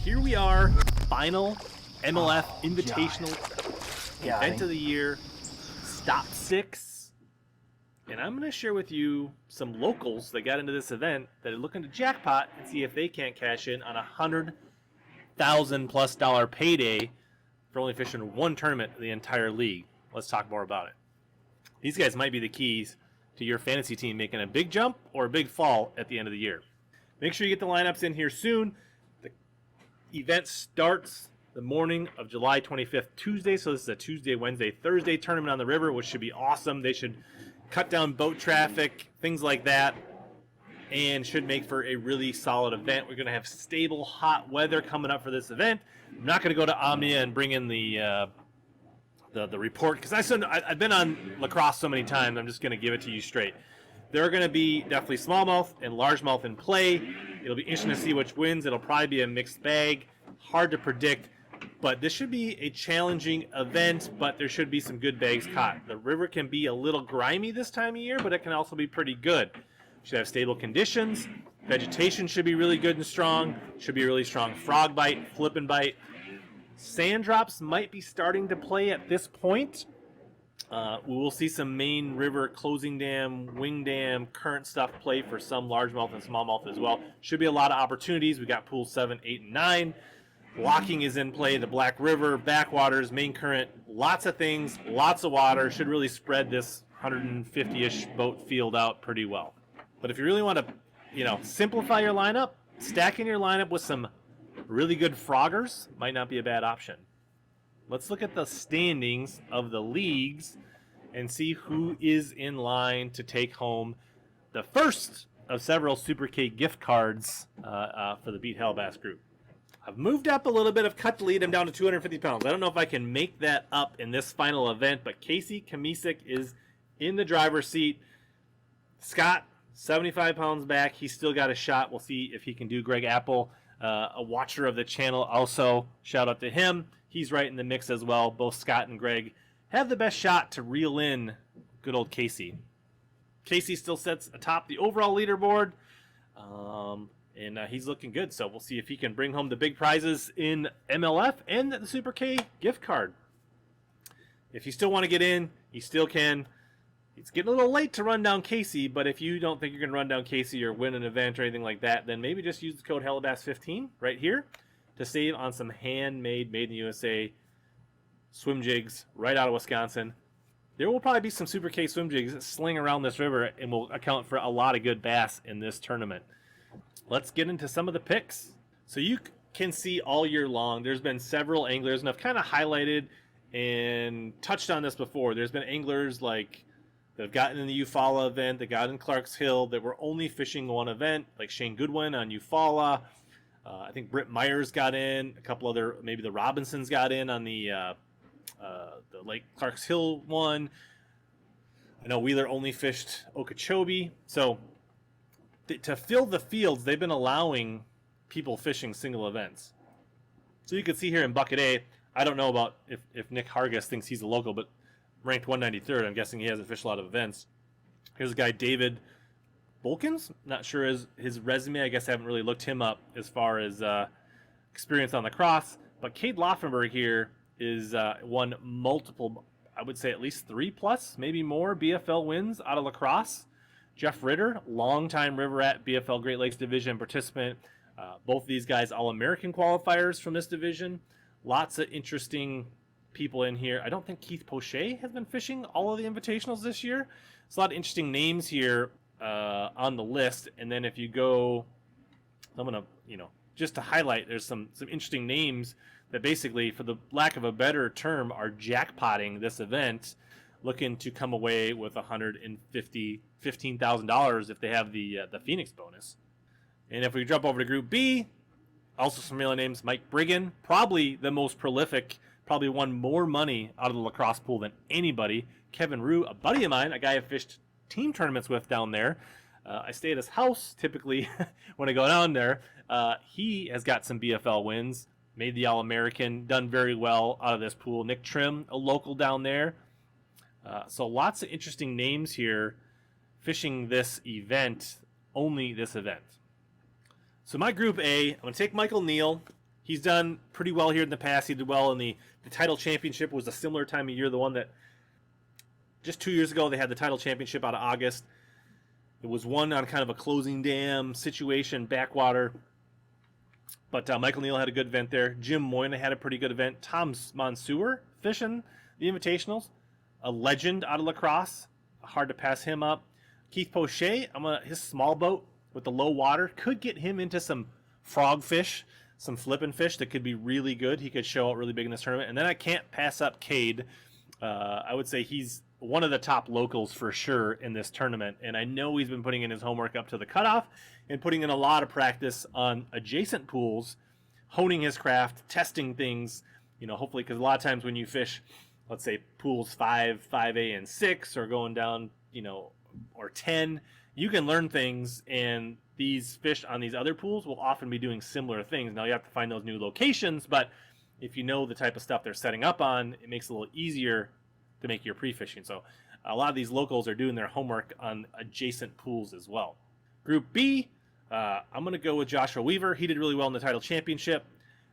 here we are, final MLF Invitational event of the year, stop 6. And I'm going to share with you some locals that got into this event that are looking to jackpot and see if they can't cash in on a $100,000+ payday for only fishing one tournament in the entire league. Let's talk more about it. These guys might be the keys to your fantasy team making a big jump or a big fall at the end of the year. Make sure you get the lineups in here soon. The event starts the morning of July 25th, Tuesday. So this is a Tuesday, Wednesday, Thursday tournament on the river, which should be awesome. They should cut down boat traffic, things like that, and should make for a really solid event. We're going to have stable, hot weather coming up for this event. I'm not going to go to Omnia and bring in the report because I've been on lacrosse so many times. I'm just going to give it to you straight. There are going to be definitely smallmouth and largemouth in play. It'll be interesting to see which wins. It'll probably be a mixed bag. Hard to predict, but this should be a challenging event, but there should be some good bags caught. The river can be a little grimy this time of year, but it can also be pretty good. Should have stable conditions. Vegetation should be really good and strong. Should be a really strong frog bite, flip and bite. Sand drops might be starting to play at this point. We will see some main river closing dam, wing dam, current stuff play for some largemouth and smallmouth as well. Should be a lot of opportunities. We got pools 7, 8, and 9. Locking is in play. The Black River, backwaters, main current, lots of things, lots of water. Should really spread this 150-ish boat field out pretty well. But if you really want to, simplify your lineup, stacking your lineup with some really good froggers might not be a bad option. Let's look at the standings of the leagues and see who is in line to take home the first of several Super Cade gift cards for the Beat HellaBass group. I've moved up a little bit. I've cut the lead. I'm down to 250 pounds. I don't know if I can make that up in this final event, but Casey Kamisic is in the driver's seat. Scott, 75 pounds back. He's still got a shot. We'll see if he can do. Greg Apple, a watcher of the channel, also shout out to him. He's right in the mix as well. Both Scott and Greg have the best shot to reel in good old Casey. Casey still sits atop the overall leaderboard, and he's looking good. So we'll see if he can bring home the big prizes in MLF and the Super K gift card. If you still want to get in, you still can. It's getting a little late to run down Casey, but if you don't think you're going to run down Casey or win an event or anything like that, then maybe just use the code HellaBass15 right here to save on some handmade, made in the USA swim jigs right out of Wisconsin. There will probably be some Super K swim jigs that sling around this river and will account for a lot of good bass in this tournament. Let's get into some of the picks. So you can see all year long, there's been several anglers, and I've kind of highlighted and touched on this before. There's been anglers like that have gotten in the Eufaula event, that got in Clark's Hill, that were only fishing one event, like Shane Goodwin on Eufaula. I think Britt Myers got in. A couple other, maybe the Robinsons got in on the Lake Clark's Hill one. I know Wheeler only fished Okeechobee. So to fill the fields, they've been allowing people fishing single events. So you can see here in Bucket A, I don't know about if Nick Hargis thinks he's a local, but ranked 193rd. I'm guessing he hasn't fished a lot of events. Here's a guy, David Bolkins. Not sure his resume. I guess I haven't really looked him up as far as experience on the cross. But Cade Laufenberg here is won multiple, I would say at least 3+, maybe more BFL wins out of lacrosse. Jeff Ritter, longtime River Rat BFL Great Lakes Division participant. Both of these guys All-American qualifiers from this division. Lots of interesting people in here. I don't think Keith Poche has been fishing all of the invitationals this year. There's a lot of interesting names here on the list. And then if you go, I'm going to, just to highlight, there's some interesting names that basically, for the lack of a better term, are jackpotting this event, looking to come away with $15,000 if they have the Phoenix bonus. And if we jump over to Group B, also some real names, Mike Breugen, probably the most prolific, probably won more money out of the lacrosse pool than anybody. Kevin Rue, a buddy of mine, a guy I've fished team tournaments with down there. I stay at his house typically when I go down there. He has got some BFL wins, made the All-American, done very well out of this pool. Nick Trim, a local down there. So lots of interesting names here fishing this event, only this event. So my Group A, I'm going to take Michael Neal. He's done pretty well here in the past. He did well in the title championship. Was a similar time of year, the one that just 2 years ago they had the title championship out of August. It was won on kind of a closing dam situation, backwater. But Michael Neal had a good event there. Jim Moyna had a pretty good event. Tom Monsour fishing the Invitationals, a legend out of La Crosse. Hard to pass him up. Keith Pochet, his small boat with the low water could get him into some frog fish, some flipping fish that could be really good. He could show out really big in this tournament. And then I can't pass up Cade. I would say he's one of the top locals for sure in this tournament. And I know he's been putting in his homework up to the cutoff and putting in a lot of practice on adjacent pools, honing his craft, testing things, hopefully, because a lot of times when you fish, let's say pools 5, 5A, and 6, or going down, or 10, you can learn things, and these fish on these other pools will often be doing similar things. Now you have to find those new locations, but if you know the type of stuff they're setting up on, it makes it a little easier to make your pre-fishing. So a lot of these locals are doing their homework on adjacent pools as well. Group B, I'm going to go with Joshua Weaver. He did really well in the title championship.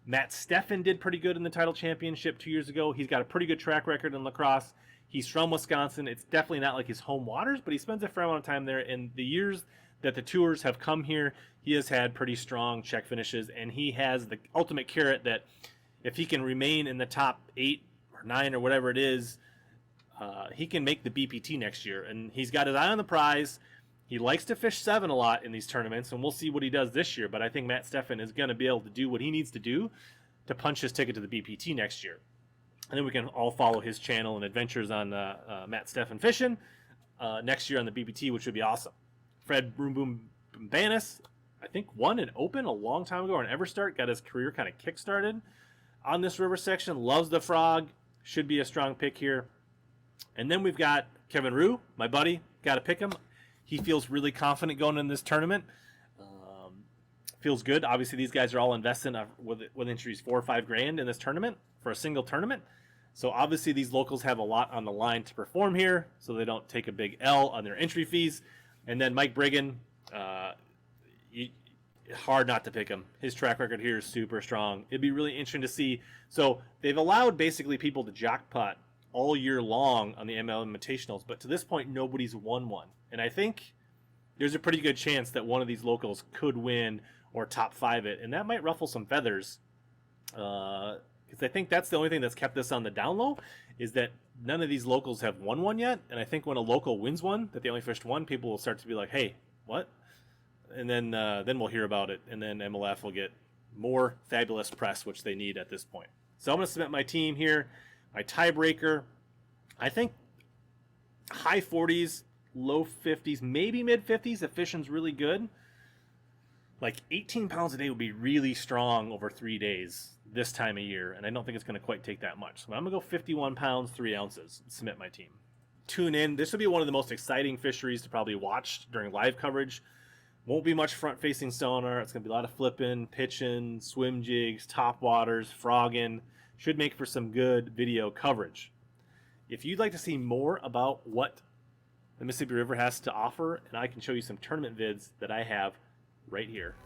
Matt Steffen did pretty good in the title championship 2 years ago. He's got a pretty good track record in La Crosse. He's from Wisconsin. It's definitely not like his home waters, but he spends a fair amount of time there. In the years that the tours have come here, he has had pretty strong check finishes, and he has the ultimate carrot that if he can remain in the top 8 or 9 or whatever it is, he can make the BPT next year. And he's got his eye on the prize. He likes to fish 7 a lot in these tournaments, and we'll see what he does this year. But I think Matt Steffen is going to be able to do what he needs to do to punch his ticket to the BPT next year. And then we can all follow his channel and adventures on Matt Steffen fishing next year on the BPT, which would be awesome. Fred Boom Boom Banis, I think, won an Open a long time ago on Everstart, got his career kind of kick-started on this river section, loves the frog, should be a strong pick here. And then we've got Kevin Rue, my buddy, got to pick him. He feels really confident going in this tournament. Feels good. Obviously, these guys are all investing with entries $4 or $5 grand in this tournament for a single tournament. So obviously, these locals have a lot on the line to perform here, so they don't take a big L on their entry fees. And then Mike Breugen, hard not to pick him. His track record here is super strong. It'd be really interesting to see. So they've allowed basically people to jackpot all year long on the MLF Invitationals, but to this point, nobody's won one. And I think there's a pretty good chance that one of these locals could win or top 5 it, and that might ruffle some feathers. Because I think that's the only thing that's kept this on the down low, is that none of these locals have won one yet. And I think when a local wins one, that they only fished one, people will start to be like, hey, what? And then we'll hear about it, and then MLF will get more fabulous press, which they need at this point. So I'm going to submit my team here. My tiebreaker, I think high 40s, low 50s, maybe mid 50s if fishing's really good. Like 18 pounds a day would be really strong over 3 days this time of year, and I don't think it's going to quite take that much. So I'm going to go 51 pounds, 3 ounces, and submit my team. Tune in. This will be one of the most exciting fisheries to probably watch during live coverage. Won't be much front-facing sonar. It's going to be a lot of flipping, pitching, swim jigs, top waters, frogging. Should make for some good video coverage. If you'd like to see more about what the Mississippi River has to offer, and I can show you some tournament vids that I have right here.